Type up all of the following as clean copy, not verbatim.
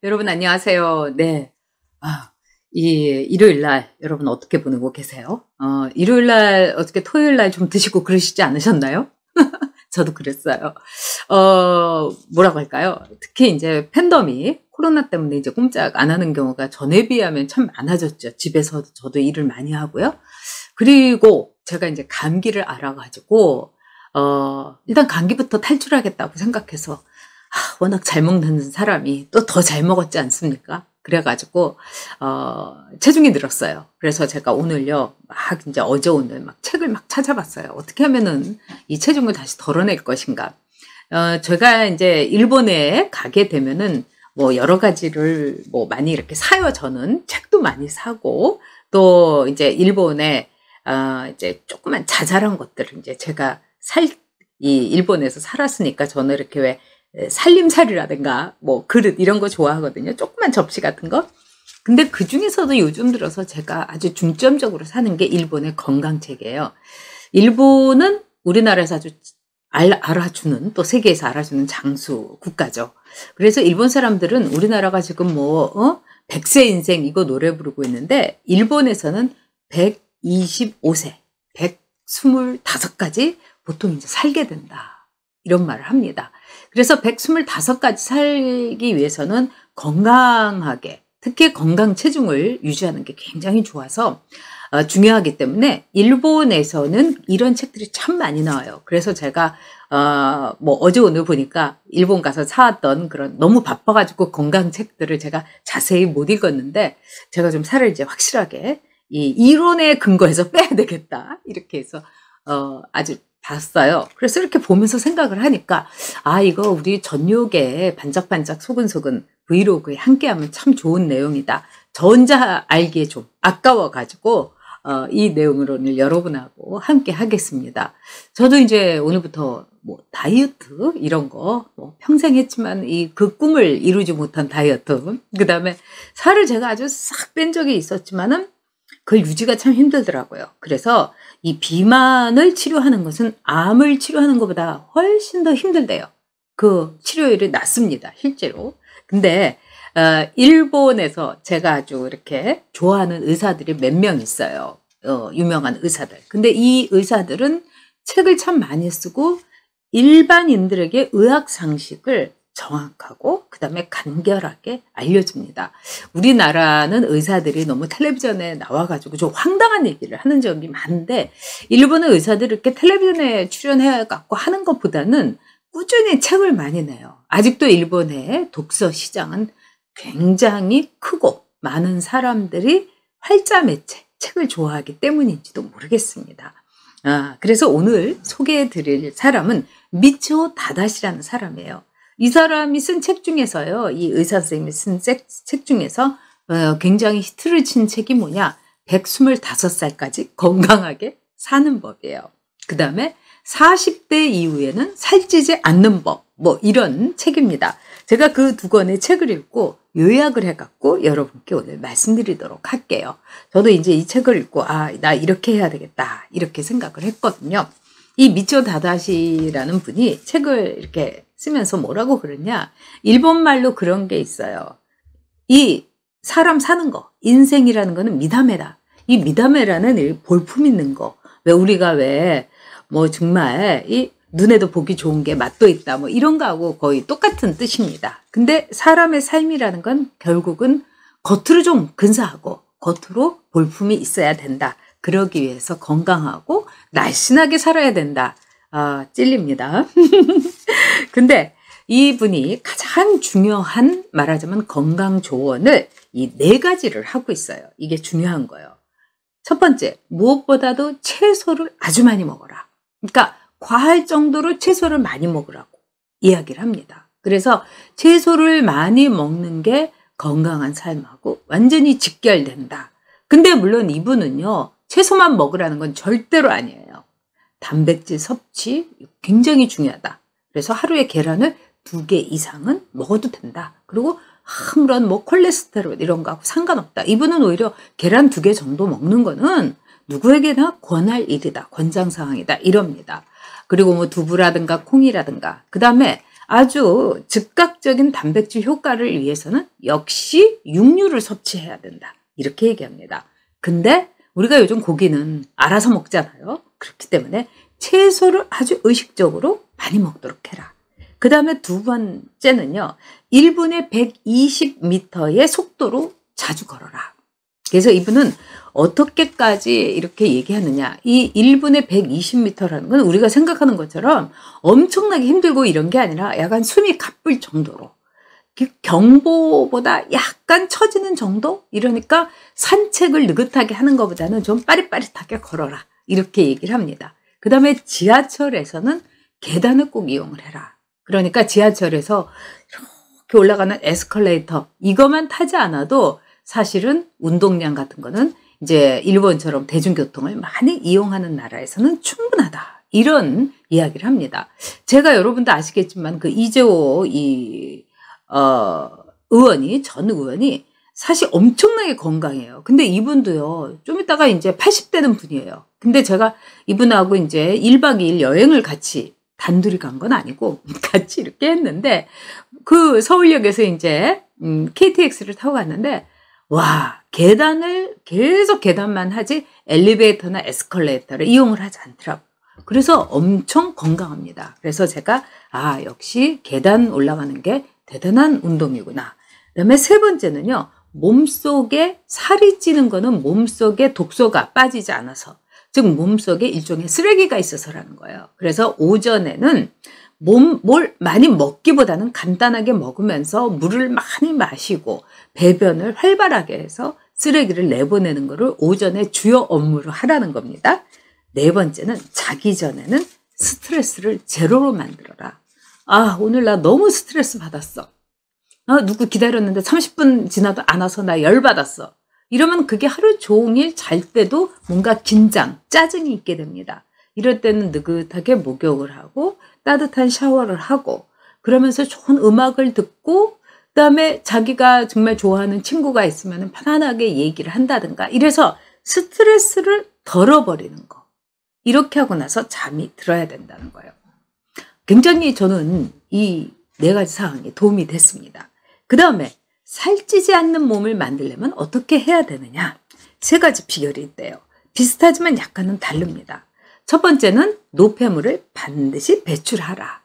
여러분 안녕하세요. 네. 이 일요일 날 여러분 어떻게 보내고 계세요? 일요일 날 어떻게 토요일 날 좀 드시고 그러시지 않으셨나요? 저도 그랬어요. 뭐라고 할까요? 특히 이제 팬데믹, 코로나 때문에 이제 꼼짝 안 하는 경우가 전에 비하면 참 많아졌죠. 집에서 저도 일을 많이 하고요. 그리고 제가 이제 감기를 알아가지고, 일단 감기부터 탈출하겠다고 생각해서, 워낙 잘 먹는 사람이 또 더 잘 먹었지 않습니까? 그래가지고, 체중이 늘었어요. 그래서 제가 오늘요, 막 이제 어제 오늘 막 책을 막 찾아봤어요. 어떻게 하면은 이 체중을 다시 덜어낼 것인가. 제가 이제 일본에 가게 되면은 뭐 여러 가지를 뭐 많이 이렇게 사요. 저는 책도 많이 사고, 또 이제 일본에, 이제 조그만 자잘한 것들을 이제 제가 이 일본에서 살았으니까 저는 이렇게 왜 살림살이라든가 뭐 그릇 이런 거 좋아하거든요. 조그만 접시 같은 거. 근데 그 중에서도 요즘 들어서 제가 아주 중점적으로 사는 게 일본의 건강책이에요. 일본은 우리나라에서 아주 알아주는, 또 세계에서 알아주는 장수 국가죠. 그래서 일본 사람들은 우리나라가 지금 100세 인생 이거 노래 부르고 있는데, 일본에서는 125세, 125가지 보통 이제 살게 된다, 이런 말을 합니다. 그래서 125가지 살기 위해서는 건강하게, 특히 건강 체중을 유지하는 게 굉장히 좋아서 중요하기 때문에 일본에서는 이런 책들이 참 많이 나와요. 그래서 제가 뭐 어제 오늘 보니까 일본 가서 사왔던 그런, 너무 바빠가지고 건강 책들을 제가 자세히 못 읽었는데, 제가 좀 살을 이제 확실하게 이 이론에 근거해서 빼야 되겠다, 이렇게 해서 아주 봤어요. 그래서 이렇게 보면서 생각을 하니까, 이거 우리 전욕에 반짝반짝 소근소근 브이로그에 함께하면 참 좋은 내용이다. 저 혼자 알기에 좀 아까워가지고 이 내용을 오늘 여러분하고 함께 하겠습니다. 저도 이제 오늘부터 뭐 다이어트 이런 거 뭐 평생 했지만 그 꿈을 이루지 못한 다이어트, 그 다음에 살을 제가 아주 싹 뺀 적이 있었지만은 그걸 유지가 참 힘들더라고요. 그래서 이 비만을 치료하는 것은 암을 치료하는 것보다 훨씬 더 힘들대요. 그 치료율이 낮습니다, 실제로. 근데 일본에서 제가 아주 이렇게 좋아하는 의사들이 몇 명 있어요. 유명한 의사들. 근데 이 의사들은 책을 참 많이 쓰고 일반인들에게 의학 상식을 정확하고 그다음에 간결하게 알려줍니다. 우리나라는 의사들이 너무 텔레비전에 나와가지고 좀 황당한 얘기를 하는 적이 많은데, 일본의 의사들이 이렇게 텔레비전에 출연해갖고 하는 것보다는 꾸준히 책을 많이 내요. 아직도 일본의 독서 시장은 굉장히 크고 많은 사람들이 활자 매체, 책을 좋아하기 때문인지도 모르겠습니다. 그래서 오늘 소개해드릴 사람은 미치오 다다시라는 사람이에요. 이 사람이 쓴 책 중에서요, 이 의사 선생님이 쓴 책 중에서 굉장히 히트를 친 책이 뭐냐, 125살까지 건강하게 사는 법이에요. 그 다음에 40대 이후에는 살찌지 않는 법, 뭐 이런 책입니다. 제가 그 두 권의 책을 읽고 요약을 해갖고 여러분께 오늘 말씀드리도록 할게요. 저도 이제 이 책을 읽고 나 이렇게 해야 되겠다, 이렇게 생각을 했거든요. 이 미치오 다다시라는 분이 책을 이렇게 쓰면서 뭐라고 그러냐, 일본말로 그런 게 있어요. 이 사람 사는 거, 인생이라는 거는 미다메다. 이 미다메라는 볼품 있는 거. 왜 우리가 뭐 정말 이 눈에도 보기 좋은 게 맛도 있다, 뭐 이런 거하고 거의 똑같은 뜻입니다. 근데 사람의 삶이라는 건 결국은 겉으로 좀 근사하고 겉으로 볼품이 있어야 된다. 그러기 위해서 건강하고 날씬하게 살아야 된다. 찔립니다. 근데 이분이 가장 중요한, 말하자면 건강 조언을 이 4가지를 하고 있어요. 이게 중요한 거예요. 첫 번째, 무엇보다도 채소를 아주 많이 먹어라. 그러니까 과할 정도로 채소를 많이 먹으라고 이야기를 합니다. 그래서 채소를 많이 먹는 게 건강한 삶하고 완전히 직결된다. 근데 물론 이분은요, 채소만 먹으라는 건 절대로 아니에요. 단백질 섭취 굉장히 중요하다. 그래서 하루에 계란을 2개 이상은 먹어도 된다. 그리고 아무런 뭐 콜레스테롤 이런 거하고 상관없다. 이분은 오히려 계란 2개 정도 먹는 거는 누구에게나 권할 일이다. 권장사항이다. 이럽니다. 그리고 뭐 두부라든가 콩이라든가 그다음에 아주 즉각적인 단백질 효과를 위해서는 역시 육류를 섭취해야 된다. 이렇게 얘기합니다. 근데 우리가 요즘 고기는 알아서 먹잖아요. 그렇기 때문에 채소를 아주 의식적으로 많이 먹도록 해라. 그 다음에 두 번째는요. 1분에 120m의 속도로 자주 걸어라. 그래서 이분은 어떻게까지 이렇게 얘기하느냐. 이 1분에 120m라는 건 우리가 생각하는 것처럼 엄청나게 힘들고 이런 게 아니라 약간 숨이 가쁠 정도로 경보보다 약간 처지는 정도? 이러니까 산책을 느긋하게 하는 것보다는 좀 빠릿빠릿하게 걸어라. 이렇게 얘기를 합니다. 그 다음에 지하철에서는 계단을 꼭 이용을 해라. 그러니까 지하철에서 이렇게 올라가는 에스컬레이터 이것만 타지 않아도 사실은 운동량 같은 거는 이제 일본처럼 대중교통을 많이 이용하는 나라에서는 충분하다. 이런 이야기를 합니다. 제가 여러분도 아시겠지만 그 이재호 의원이 전 의원이 사실 엄청나게 건강해요. 근데 이분도요. 좀 이따가 이제 80 되는 분이에요. 근데 제가 이분하고 이제 1박 2일 여행을 같이 단둘이 간 건 아니고 같이 이렇게 했는데 그 서울역에서 이제 KTX를 타고 갔는데 와, 계단을 계속 계단만 하지 엘리베이터나 에스컬레이터를 이용을 하지 않더라고요. 그래서 엄청 건강합니다. 그래서 제가 역시 계단 올라가는 게 대단한 운동이구나. 그다음에 세 번째는요. 몸속에 살이 찌는 거는 몸속에 독소가 빠지지 않아서 즉 몸속에 일종의 쓰레기가 있어서라는 거예요. 그래서 오전에는 뭘 많이 먹기보다는 간단하게 먹으면서 물을 많이 마시고 배변을 활발하게 해서 쓰레기를 내보내는 거를 오전에 주요 업무로 하라는 겁니다. 네 번째는 자기 전에는 스트레스를 제로로 만들어라. 오늘 나 너무 스트레스 받았어. 누구 기다렸는데 30분 지나도 안 와서 나 열받았어. 이러면 그게 하루 종일 잘 때도 뭔가 긴장, 짜증이 있게 됩니다. 이럴 때는 느긋하게 목욕을 하고 따뜻한 샤워를 하고 그러면서 좋은 음악을 듣고 그다음에 자기가 정말 좋아하는 친구가 있으면 편안하게 얘기를 한다든가 이래서 스트레스를 덜어버리는 거. 이렇게 하고 나서 잠이 들어야 된다는 거예요. 굉장히 저는 이 4가지 사항이 도움이 됐습니다. 그 다음에 살찌지 않는 몸을 만들려면 어떻게 해야 되느냐. 3가지 비결이 있대요. 비슷하지만 약간은 다릅니다. 첫 번째는 노폐물을 반드시 배출하라.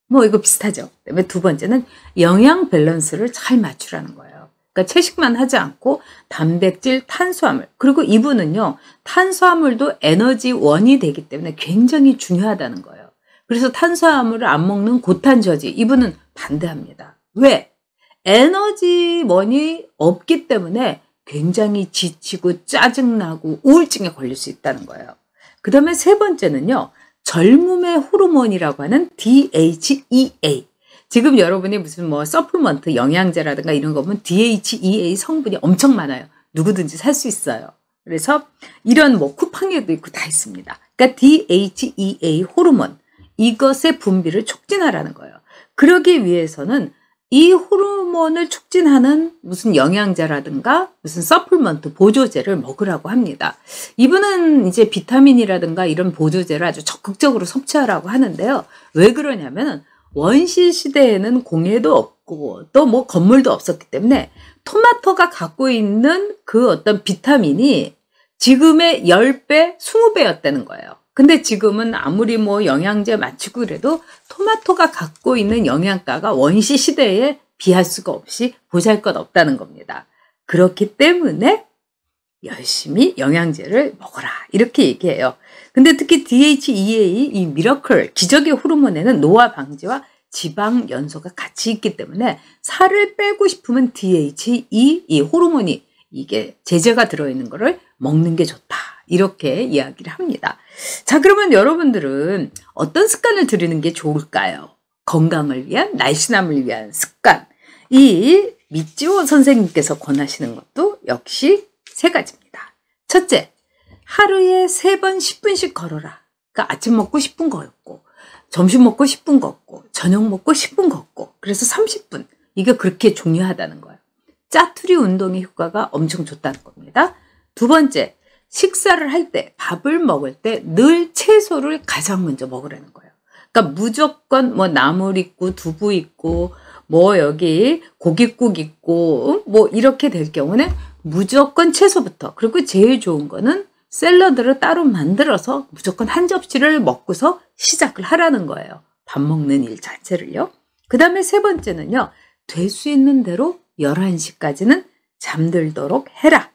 뭐 이거 비슷하죠. 그다음에 두 번째는 영양 밸런스를 잘 맞추라는 거예요. 그러니까 채식만 하지 않고 단백질, 탄수화물 그리고 이분은요. 탄수화물도 에너지원이 되기 때문에 굉장히 중요하다는 거예요. 그래서 탄수화물을 안 먹는 고탄저지 이분은 반대합니다. 왜? 에너지원이 없기 때문에 굉장히 지치고 짜증나고 우울증에 걸릴 수 있다는 거예요. 그 다음에 세 번째는요. 젊음의 호르몬이라고 하는 DHEA. 지금 여러분이 무슨 뭐 서플먼트 영양제라든가 이런 거 보면 DHEA 성분이 엄청 많아요. 누구든지 살 수 있어요. 그래서 이런 뭐 쿠팡에도 있고 다 있습니다. 그러니까 DHEA 호르몬 이것의 분비를 촉진하라는 거예요. 그러기 위해서는 이 호르몬을 촉진하는 무슨 영양제라든가 무슨 서플먼트 보조제를 먹으라고 합니다. 이분은 이제 비타민이라든가 이런 보조제를 아주 적극적으로 섭취하라고 하는데요. 왜 그러냐면 원시 시대에는 공해도 없고 또 뭐 건물도 없었기 때문에 토마토가 갖고 있는 그 어떤 비타민이 지금의 10배, 20배였다는 거예요. 근데 지금은 아무리 뭐 영양제 맞추고 그래도 토마토가 갖고 있는 영양가가 원시 시대에 비할 수가 없이 보잘것없다는 겁니다. 그렇기 때문에 열심히 영양제를 먹어라 이렇게 얘기해요. 근데 특히 DHEA 이 미러클 기적의 호르몬에는 노화 방지와 지방 연소가 같이 있기 때문에 살을 빼고 싶으면 DHE 이 호르몬이 이게 제제가 들어있는 거를 먹는 게 좋다. 이렇게 이야기를 합니다. 자, 그러면 여러분들은 어떤 습관을 들이는 게 좋을까요? 건강을 위한, 날씬함을 위한 습관. 이 미찌오 선생님께서 권하시는 것도 역시 3가지입니다. 첫째, 하루에 3번 10분씩 걸어라. 그러니까 아침 먹고 10분 걷고, 점심 먹고 10분 걷고, 저녁 먹고 10분 걷고, 그래서 30분. 이게 그렇게 중요하다는 거예요. 짜투리 운동의 효과가 엄청 좋다는 겁니다. 두 번째, 식사를 할 때, 밥을 먹을 때 늘 채소를 가장 먼저 먹으라는 거예요. 그러니까 무조건 뭐 나물 있고 두부 있고 뭐 여기 고깃국 있고 뭐 이렇게 될 경우는 무조건 채소부터, 그리고 제일 좋은 거는 샐러드를 따로 만들어서 무조건 한 접시를 먹고서 시작을 하라는 거예요. 밥 먹는 일 자체를요. 그 다음에 세 번째는요. 될 수 있는 대로 11시까지는 잠들도록 해라.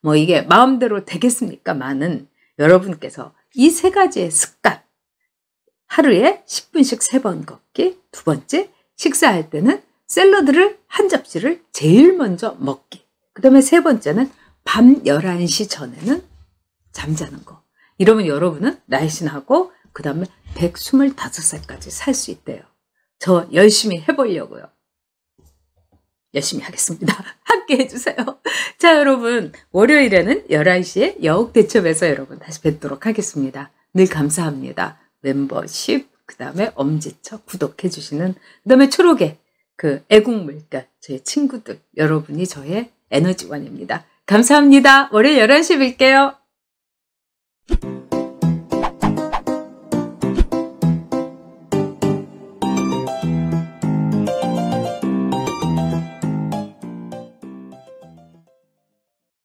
뭐 이게 마음대로 되겠습니까만은 여러분께서 이 세 가지의 습관, 하루에 10분씩 3번 걷기, 두 번째, 식사할 때는 샐러드를 한 접시를 제일 먼저 먹기, 그 다음에 세 번째는 밤 11시 전에는 잠자는 거. 이러면 여러분은 날씬하고 그 다음에 125살까지 살 수 있대요. 저 열심히 해보려고요. 열심히 하겠습니다. 함께 해주세요. 자, 여러분, 월요일에는 11시에 여옥대첩에서 여러분 다시 뵙도록 하겠습니다. 늘 감사합니다. 멤버십, 그 다음에 엄지척 구독해주시는, 그 다음에 초록의 그 애국물결, 저희 친구들, 여러분이 저의 에너지원입니다. 감사합니다. 월요일 11시에 뵐게요.